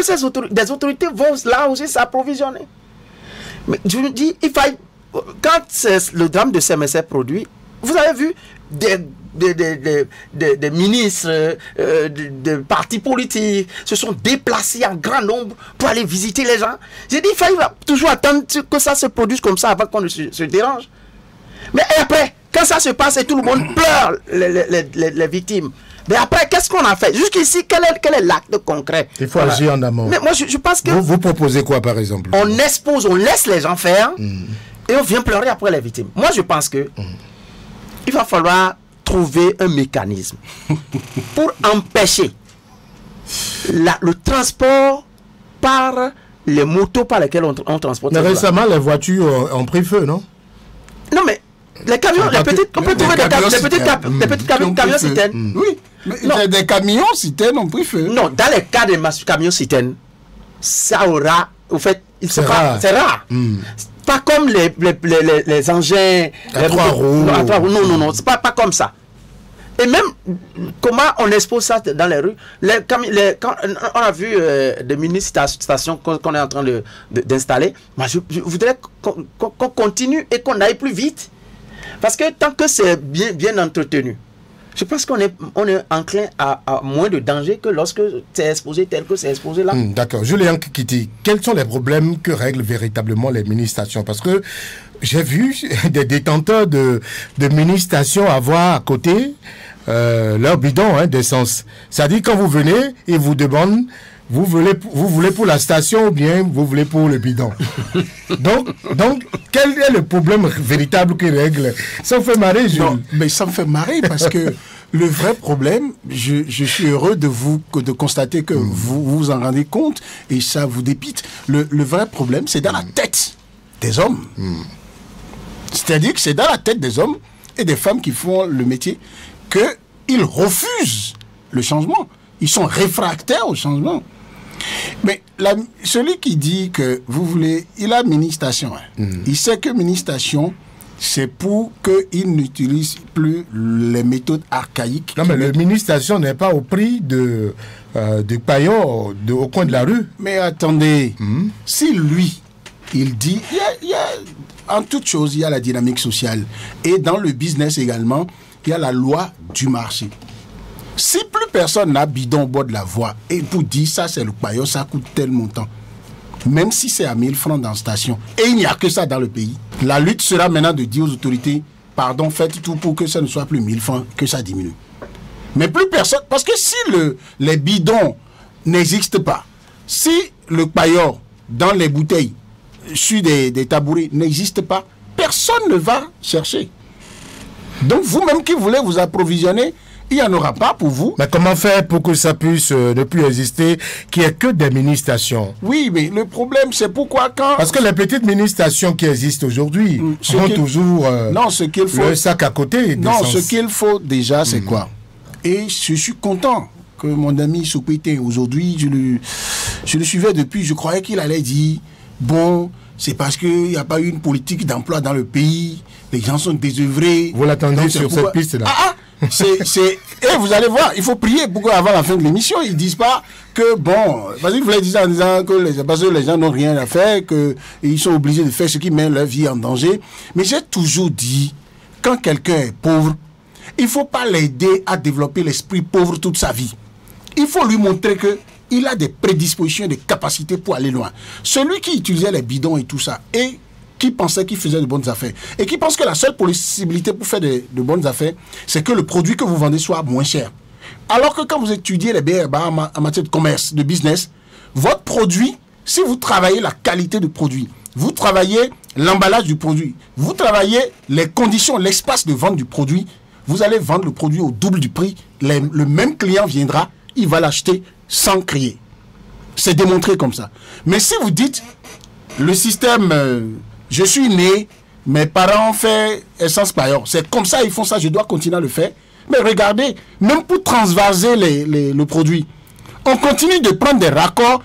des autorités vont là aussi s'approvisionner. Mais je me dis, quand le drame de Sémé s'est produit, vous avez vu des ministres, de partis politiques se sont déplacés en grand nombre pour aller visiter les gens. J'ai dit, il fallait toujours attendre que ça se produise comme ça avant qu'on ne se dérange. Mais après, quand ça se passe et tout le monde pleure, les victimes, mais après, qu'est-ce qu'on a fait? Jusqu'ici, quel est l'acte concret? Il faut agir en amont. Mais moi, je pense que... Vous proposez quoi, par exemple? On expose, on laisse les gens faire et on vient pleurer après les victimes. Moi, je pense que il va falloir trouver un mécanisme pour empêcher le transport par les motos par lesquelles on transporte. Mais récemment, les voitures ont pris feu, non? Non, mais les camions, on peut trouver des petits camions citernes. Oui, mais des camions citernes ont pris feu. Non, dans les cas des camions citernes, ça aura, au fait, c'est rare. Pas comme les engins à trois roues. Non, c'est pas comme ça. Et même, comment on expose ça dans les rues. Quand on a vu des mini-stations qu'on est en train d'installer, je voudrais qu'on continue et qu'on aille plus vite. Parce que tant que c'est bien entretenu, je pense qu'on est enclin à moins de danger que lorsque c'est exposé tel que c'est exposé là. D'accord. Julien Kikiti, quels sont les problèmes que règlent véritablement les mini-stations? Parce que j'ai vu des détenteurs de mini-stations avoir à côté leur bidon d'essence. C'est-à-dire quand vous venez, ils vous demandent vous voulez pour la station ou bien vous voulez pour le bidon. donc quel est le problème véritable qui règle? Ça me fait marrer, Jules. Non, mais ça me fait marrer parce que le vrai problème, je suis heureux de constater que vous vous en rendez compte et ça vous dépite. Le vrai problème, c'est dans la tête des hommes. C'est-à-dire que c'est dans la tête des hommes et des femmes qui font le métier qu'ils refusent le changement. Ils sont réfractaires au changement. Mais celui qui dit que il a mini-station. Il sait que mini-station, c'est pour qu'il n'utilise plus les méthodes archaïques. Non, mais le mini-station n'est pas au prix de paillot au coin de la rue. Mais attendez, si lui, il dit, en toute chose, il y a la dynamique sociale. Et dans le business également, il y a la loi du marché. Si plus personne n'a bidon au bord de la voie et vous dit ça c'est le paillot, ça coûte tel montant, même si c'est à 1000 francs dans la station, et il n'y a que ça dans le pays, la lutte sera maintenant de dire aux autorités, pardon, faites tout pour que ça ne soit plus 1000 francs, que ça diminue. Mais plus personne, parce que si les bidons n'existent pas, si le paillot dans les bouteilles, sur des tabourets n'existe pas, personne ne va chercher. Donc vous-même qui voulez vous approvisionner, il n'y en aura pas pour vous. Mais comment faire pour que ça puisse ne plus exister, qu'il n'y ait que des mini-stations? Oui, mais le problème, c'est pourquoi quand... Parce que les petites mini-stations qui existent aujourd'hui ont toujours le sac à côté. Non, ce qu'il faut déjà, c'est quoi? Et je suis content que mon ami Soupété, aujourd'hui, je le suivais depuis, je croyais qu'il allait dire, bon, c'est parce qu'il n'y a pas eu une politique d'emploi dans le pays, les gens sont désœuvrés. Vous l'attendiez sur cette piste-là? Et vous allez voir, il faut prier pour qu'avant la fin de l'émission, ils ne disent pas que, bon, parce qu'ils voulaient dire en disant que parce que les gens n'ont rien à faire, qu'ils sont obligés de faire ce qui met leur vie en danger. Mais j'ai toujours dit, quand quelqu'un est pauvre, il ne faut pas l'aider à développer l'esprit pauvre toute sa vie. Il faut lui montrer qu'il a des prédispositions, des capacités pour aller loin. Celui qui utilisait les bidons et tout ça, et qui pensait qu'il faisait de bonnes affaires et qui pense que la seule possibilité pour faire de bonnes affaires, c'est que le produit que vous vendez soit moins cher. Alors que quand vous étudiez les BRBA en matière de commerce, de business, votre produit, si vous travaillez la qualité du produit, vous travaillez l'emballage du produit, vous travaillez les conditions, l'espace de vente du produit, vous allez vendre le produit au double du prix. Le même client viendra, il va l'acheter sans crier. C'est démontré comme ça. Mais si vous dites, le système... je suis né, mes parents ont fait essence paillot. C'est comme ça, ils font ça, je dois continuer à le faire. Mais regardez, même pour transvaser le produit, on continue de prendre des raccords,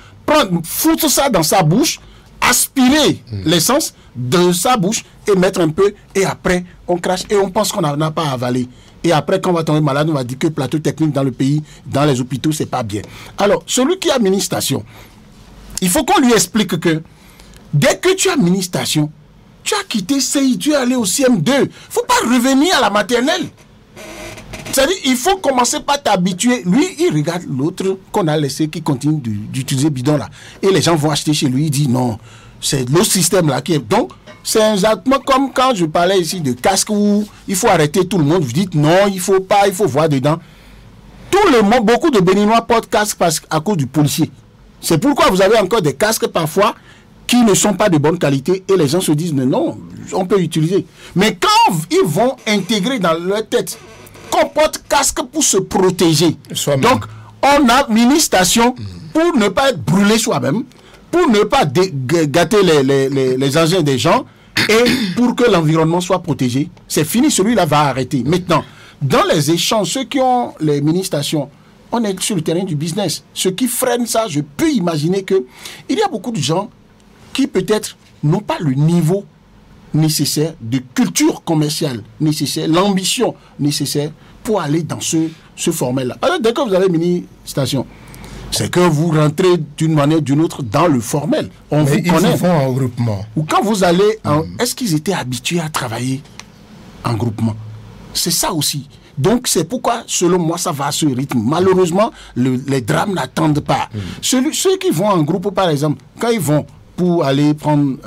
foutre ça dans sa bouche, aspirer l'essence de sa bouche et mettre un peu, et après, on crache et on pense qu'on n'en a pas avalé. Et après, quand on va tomber malade, on va dire que plateau technique dans le pays, dans les hôpitaux, c'est pas bien. Alors, celui qui a mini-station, il faut qu'on lui explique que dès que tu as mini-station, tu as quitté CI, tu es allé au CM2. Il ne faut pas revenir à la maternelle. C'est-à-dire, il faut commencer par t'habituer. Lui, il regarde l'autre qu'on a laissé qui continue d'utiliser bidon là. Et les gens vont acheter chez lui. Il dit non, c'est le système là qui est. Donc, c'est exactement comme quand je parlais ici de casque où il faut arrêter tout le monde. Vous dites non, il ne faut pas, il faut voir dedans. Tout le monde, beaucoup de Béninois portent casque à cause du policier. C'est pourquoi vous avez encore des casques parfois qui ne sont pas de bonne qualité et les gens se disent non, on peut utiliser. Mais quand ils vont intégrer dans leur tête qu'on porte casque pour se protéger, donc on a mini-station pour ne pas être brûlé soi-même, pour ne pas gâter les engins des gens et pour que l'environnement soit protégé, c'est fini, celui-là va arrêter. Maintenant, dans les échanges, ceux qui ont les mini-stations, on est sur le terrain du business. Ce qui freine ça, je peux imaginer qu'il y a beaucoup de gens qui peut-être n'ont pas le niveau nécessaire de culture commerciale nécessaire, l'ambition nécessaire pour aller dans ce formel-là. Alors, dès que vous avez mini-station, c'est que vous rentrez d'une manière ou d'une autre dans le formel. On Mais vous connaît. Ils font un regroupement. Ou quand vous allez, est-ce qu'ils étaient habitués à travailler en groupement? C'est ça aussi. Donc c'est pourquoi, selon moi, ça va à ce rythme. Malheureusement, les drames n'attendent pas. Ceux qui vont en groupe, par exemple, quand ils vont pour aller prendre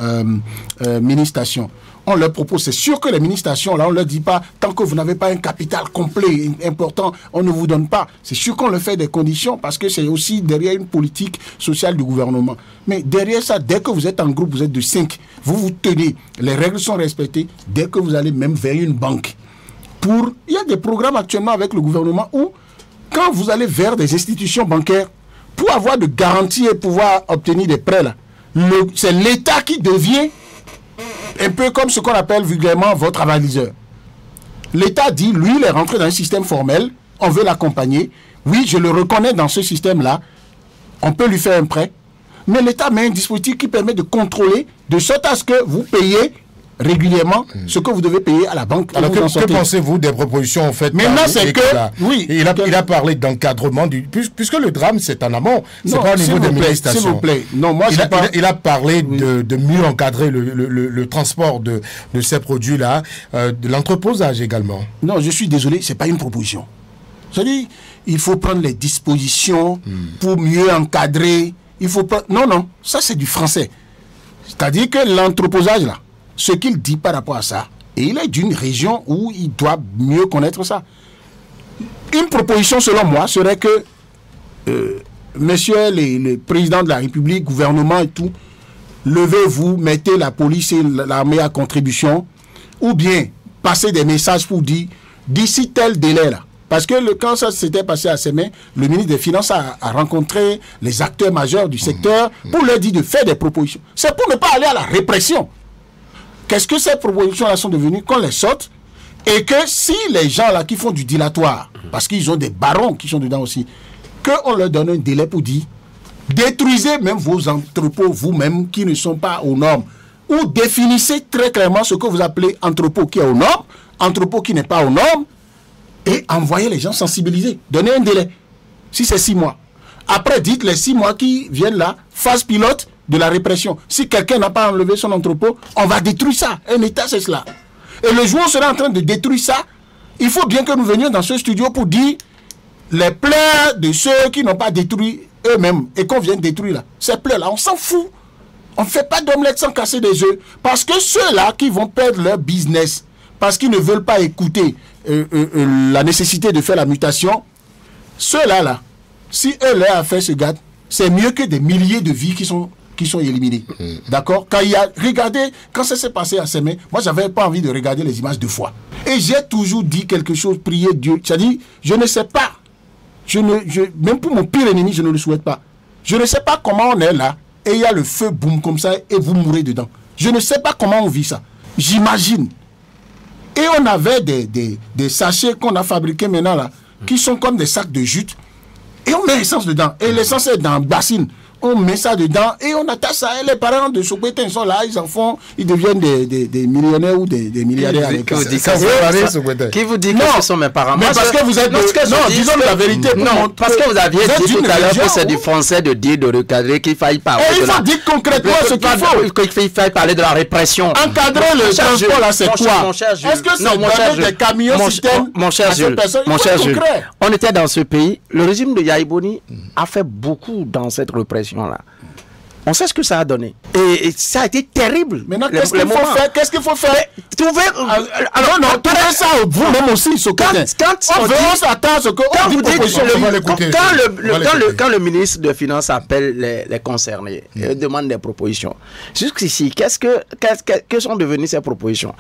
mini-station, on leur propose, c'est sûr que les mini-stations, là, on ne leur dit pas, tant que vous n'avez pas un capital complet, important, on ne vous donne pas. C'est sûr qu'on le fait des conditions, parce que c'est aussi derrière une politique sociale du gouvernement. Mais derrière ça, dès que vous êtes en groupe, vous êtes de 5, vous vous tenez, les règles sont respectées, dès que vous allez même vers une banque. Il y a des programmes actuellement avec le gouvernement où, quand vous allez vers des institutions bancaires, pour avoir de garanties et pouvoir obtenir des prêts, là, c'est l'État qui devient un peu comme ce qu'on appelle vulgairement votre avaliseur. L'État dit, lui, il est rentré dans un système formel, on veut l'accompagner. Oui, je le reconnais dans ce système-là, on peut lui faire un prêt, mais l'État met un dispositif qui permet de contrôler, de sorte à ce que vous payez régulièrement ce que vous devez payer à la banque. Alors que pensez-vous des propositions en fait? Maintenant, c'est que... Oui, il a parlé d'encadrement, puisque le drame, c'est en amont, c'est pas au niveau des mini-stations. S'il vous plaît. Non, moi, il a parlé de mieux encadrer le transport de ces produits-là, de l'entreposage également. Non, je suis désolé, c'est pas une proposition. C'est-à-dire, il faut prendre les dispositions pour mieux encadrer. Il faut pas... Non, ça c'est du français. C'est-à-dire que l'entreposage, là, ce qu'il dit par rapport à ça, et il est d'une région où il doit mieux connaître ça. Une proposition, selon moi, serait que messieurs les présidents de la République, gouvernement et tout, levez-vous, mettez la police et l'armée à contribution, ou bien passez des messages pour dire, d'ici tel délai là. Parce que quand ça s'était passé à Sémé, le ministre des Finances a rencontré les acteurs majeurs du secteur pour leur dire de faire des propositions. C'est pour ne pas aller à la répression. Qu'est-ce que ces propositions-là sont devenues qu'on les sorte et que si les gens là qui font du dilatoire, parce qu'ils ont des barons qui sont dedans aussi, qu'on leur donne un délai pour dire détruisez même vos entrepôts vous-même qui ne sont pas aux normes, ou définissez très clairement ce que vous appelez entrepôt qui est aux normes, entrepôt qui n'est pas aux normes, et envoyez les gens sensibiliser, donnez un délai. Si c'est 6 mois. Après, dites les 6 mois qui viennent là, phase pilote de la répression. Si quelqu'un n'a pas enlevé son entrepôt, on va détruire ça. Un État, c'est cela. Et le jour où on sera en train de détruire ça, il faut bien que nous venions dans ce studio pour dire les pleurs de ceux qui n'ont pas détruit eux-mêmes et qu'on vient de détruire là. Ces pleurs-là, on s'en fout. On ne fait pas d'omelette sans casser des œufs. Parce que ceux-là qui vont perdre leur business, parce qu'ils ne veulent pas écouter la nécessité de faire la mutation, ceux-là, là, si eux, leur affaire se gâtent, c'est mieux que des milliers de vies qui sont éliminés. D'accord? Regardez, quand ça s'est passé à Sémé, moi, j'avais pas envie de regarder les images 2 fois. Et j'ai toujours dit quelque chose, prier Dieu. C'est-à-dire, je ne sais pas. Même pour mon pire ennemi, je ne le souhaite pas. Je ne sais pas comment on est là, et il y a le feu, boum, comme ça, et vous mourrez dedans. Je ne sais pas comment on vit ça. J'imagine. Et on avait des sachets qu'on a fabriqués maintenant là, qui sont comme des sacs de jute. Et on met l'essence dedans. Et l'essence est dans la bassine. On met ça dedans et on attache ça. Et les parents de Sopétin, ils sont là, ils deviennent des millionnaires ou des milliardaires. Qui vous dit que ce sont mes parents? Mais parce que vous êtes... Non, disons la vérité. Non, parce que vous aviez dit tout à l'heure que c'est du français de dire, de recadrer, qu'il faille parler de la... Et il faut dire concrètement ce qu'il faut. Qu'il faille parler de la répression. Encadrer le transport là, c'est quoi? Est-ce que c'est donner des camions citernes à ces personnes? Mon cher Jules, on était dans ce pays. Le régime de Yahya Boni a fait beaucoup dans cette répression là. On sait ce que ça a donné. Et ça a été terrible. Maintenant, qu'est-ce qu'il faut faire? Qu'est-ce qu'il faut faire? Trouver... Alors, non, trouvez ça vous-même aussi, quand le ministre des Finances appelle les concernés et demande des propositions, jusqu'ici, que sont devenues ces propositions?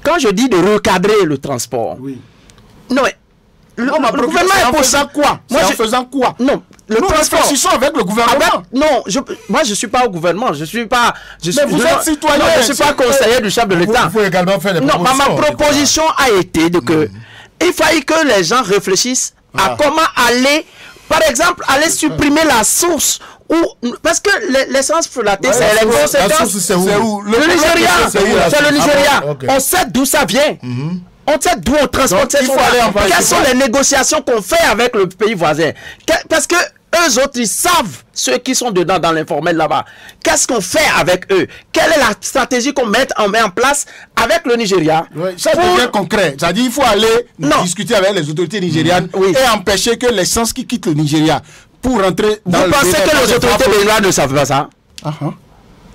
Quand je dis de recadrer le transport, non, mais le gouvernement est pour ça quoi? En faisant quoi? Non, le transport. Réfléchissons avec le gouvernement. Non, moi je suis pas au gouvernement. Je suis pas. Mais vous êtes citoyen. Non, je suis pas conseiller du chef de l'État. Il faut également faire des propositions. Non, ma proposition a été de que il fallait que les gens réfléchissent à comment aller, par exemple, aller supprimer la source. Parce que l'essence frelatée, c'est les conséquences. C'est où? Le Nigeria. C'est le Nigeria. On sait d'où ça vient. On sait d'où on transporte ces gens-là. Quelles sont les négociations qu'on fait avec le pays voisin? Parce que eux autres, ils savent ceux qui sont dedans dans l'informel là-bas. Qu'est-ce qu'on fait avec eux? Quelle est la stratégie qu'on met en place avec le Nigeria? Ça devient concret. C'est-à-dire qu'il faut aller discuter avec les autorités nigérianes et empêcher que l'essence qui quitte le Nigeria pour rentrer dans Vous pensez que les autorités béninoises ne savent pas ça?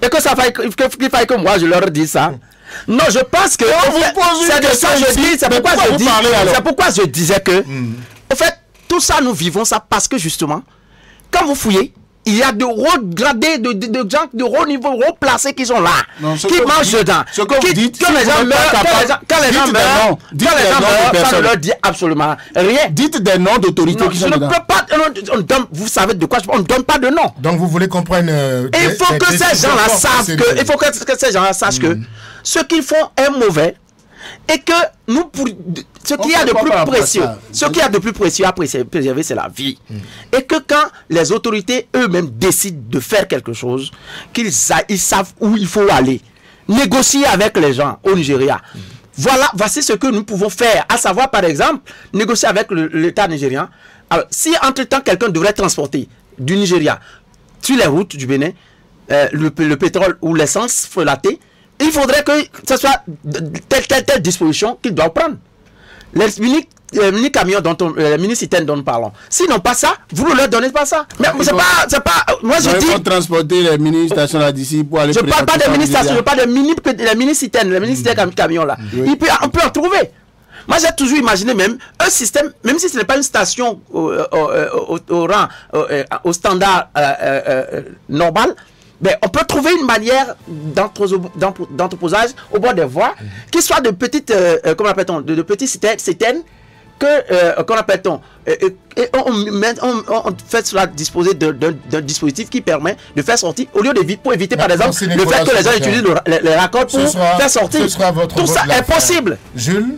Et que ça faille que moi je leur dise ça? Non, je pense que c'est de ça que je dis. C'est pourquoi je disais que, en fait, tout ça, nous vivons ça parce que justement, quand vous fouillez, il y a de hauts gradés, de gens de haut niveau, haut placés qui sont là, qui mangent dedans. Ce que vous dites, quand les gens meurent, quand les gens meurent, ça ne leur dit absolument rien. Dites des noms d'autorités qui sont dedans. Vous savez de quoi je parle, on ne donne pas de nom. Donc vous voulez qu'on prenne... Il faut que ces gens-là savent que... Il faut que ces gens-là sachent que ce qu'ils font est mauvais et que nous, ce qu'il y a de plus précieux, à préserver, c'est la vie. Et que quand les autorités eux-mêmes décident de faire quelque chose, ils savent où il faut aller. Négocier avec les gens au Nigeria. Voici ce que nous pouvons faire. À savoir, par exemple, négocier avec l'État nigérian. Alors, si entre-temps, quelqu'un devrait transporter du Nigeria sur les routes du Bénin, le pétrole ou l'essence frelatée, il faudrait que ce soit telle disposition qu'il doit prendre. Les mini-camions, les mini-citernes dont nous parlons. Sinon, pas ça, vous ne leur donnez pas ça. Mais c'est pas. Moi, je dis. Il faut transporter les mini-stations là d'ici pour aller. Je ne parle pas des mini-stations, je parle des mini-citernes, les mini-citernes camions là. On peut en trouver. Moi, j'ai toujours imaginé même un système, même si ce n'est pas une station au rang, au standard normal. Mais on peut trouver une manière d'entreposage au bord des voies qui soit de petites, comment appelle-t-on, de petites citernes qu'on appelle-t-on, on fait cela disposer d'un dispositif qui permet de faire sortir, au lieu pour éviter par exemple le fait que les gens utilisent les raccords pour faire sortir. Tout ça est possible. Jules,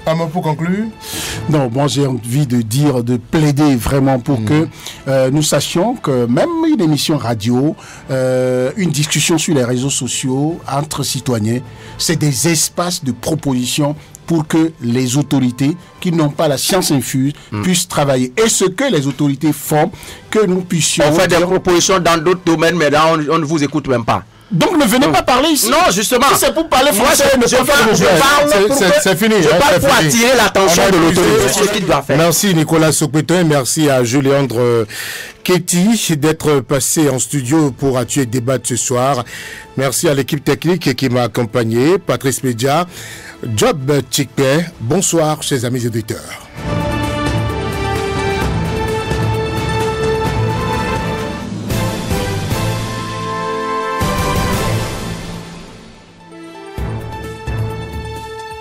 un mot pour conclure? Non, moi j'ai envie de dire, de plaider vraiment pour que nous sachions que même une émission radio, une discussion sur les réseaux sociaux entre citoyens, c'est des espaces de proposition pour que les autorités qui n'ont pas la science infuse puissent travailler. Et ce que les autorités font, que nous puissions... On fait des propositions dans d'autres domaines, mais là on ne vous écoute même pas. Donc ne venez pas parler ici. Non, justement. Si c'est pour parler français, c'est fini. Je parle pour attirer l'attention de l'autorité. C'est ce qu'il doit faire. Merci Nicolas Sopeto et merci à Jules-Léandre Ketty d'être passé en studio pour As-tu débattre ce soir. Merci à l'équipe technique qui m'a accompagné, Patrice Média, Job Chikpe. Bonsoir, chers amis auditeurs.